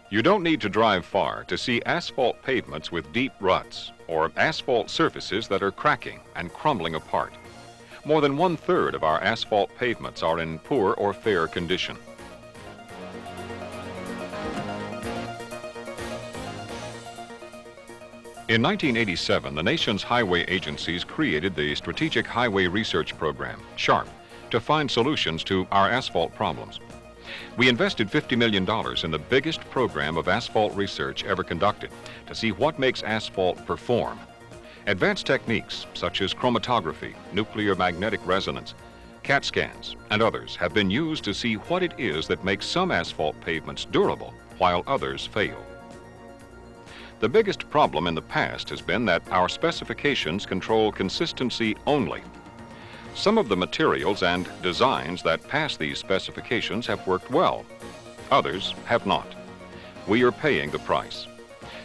You don't need to drive far to see asphalt pavements with deep ruts or asphalt surfaces that are cracking and crumbling apart. More than 1/3 of our asphalt pavements are in poor or fair condition. In 1987, the nation's highway agencies created the Strategic Highway Research Program, SHARP, to find solutions to our asphalt problems. We invested $50 million in the biggest program of asphalt research ever conducted to see what makes asphalt perform. Advanced techniques such as chromatography, nuclear magnetic resonance, CAT scans, and others have been used to see what it is that makes some asphalt pavements durable while others fail. The biggest problem in the past has been that our specifications control consistency only. Some of the materials and designs that pass these specifications have worked well. Others have not. We are paying the price.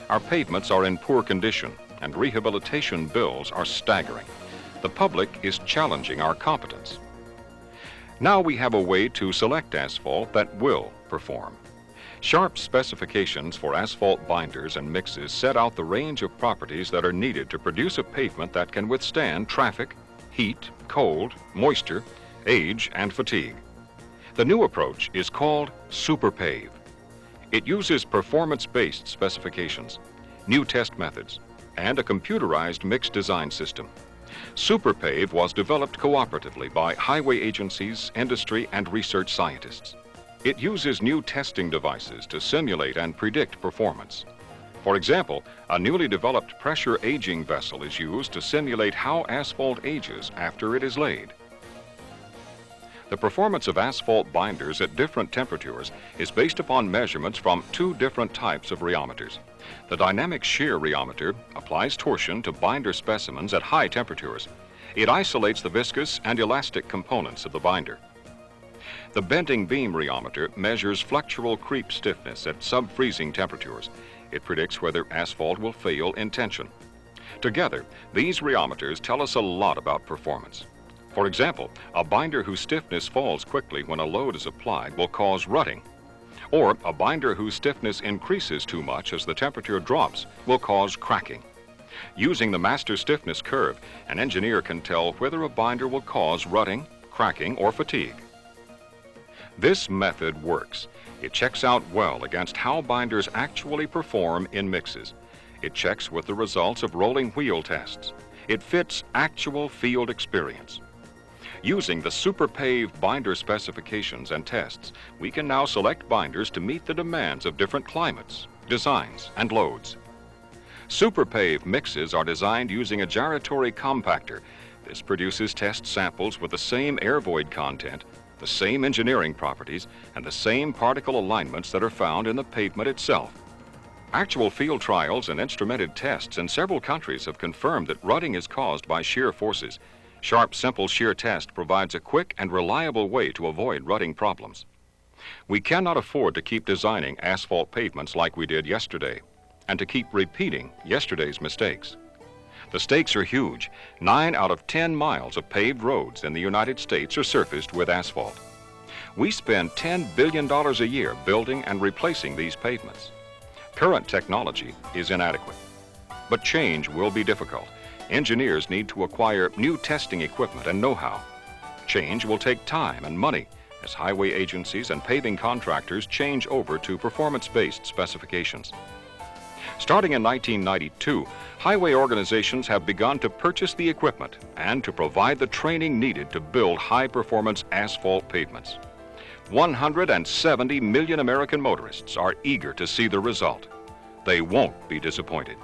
Our pavements are in poor condition and rehabilitation bills are staggering. The public is challenging our competence. Now we have a way to select asphalt that will perform. SHARP specifications for asphalt binders and mixes set out the range of properties that are needed to produce a pavement that can withstand traffic, heat, cold, moisture, age, and fatigue. The new approach is called Superpave. It uses performance-based specifications, new test methods, and a computerized mix design system. Superpave was developed cooperatively by highway agencies, industry, and research scientists. It uses new testing devices to simulate and predict performance. For example, a newly developed pressure aging vessel is used to simulate how asphalt ages after it is laid. The performance of asphalt binders at different temperatures is based upon measurements from two different types of rheometers. The dynamic shear rheometer applies torsion to binder specimens at high temperatures. It isolates the viscous and elastic components of the binder. The bending beam rheometer measures flexural creep stiffness at sub-freezing temperatures. It predicts whether asphalt will fail in tension. Together, these rheometers tell us a lot about performance. For example, a binder whose stiffness falls quickly when a load is applied will cause rutting, or a binder whose stiffness increases too much as the temperature drops will cause cracking. Using the master stiffness curve, an engineer can tell whether a binder will cause rutting, cracking, or fatigue. This method works. It checks out well against how binders actually perform in mixes. It checks with the results of rolling wheel tests. It fits actual field experience. Using the Superpave binder specifications and tests, we can now select binders to meet the demands of different climates, designs, and loads. Superpave mixes are designed using a gyratory compactor. This produces test samples with the same air void content, the same engineering properties, and the same particle alignments that are found in the pavement itself. Actual field trials and instrumented tests in several countries have confirmed that rutting is caused by shear forces. SHARP's simple shear test provides a quick and reliable way to avoid rutting problems. We cannot afford to keep designing asphalt pavements like we did yesterday, and to keep repeating yesterday's mistakes. The stakes are huge. 9 out of 10 miles of paved roads in the United States are surfaced with asphalt. We spend $10 billion a year building and replacing these pavements. Current technology is inadequate, but change will be difficult. Engineers need to acquire new testing equipment and know-how. Change will take time and money as highway agencies and paving contractors change over to performance-based specifications. Starting in 1992, highway organizations have begun to purchase the equipment and to provide the training needed to build high-performance asphalt pavements. 170 million American motorists are eager to see the result. They won't be disappointed.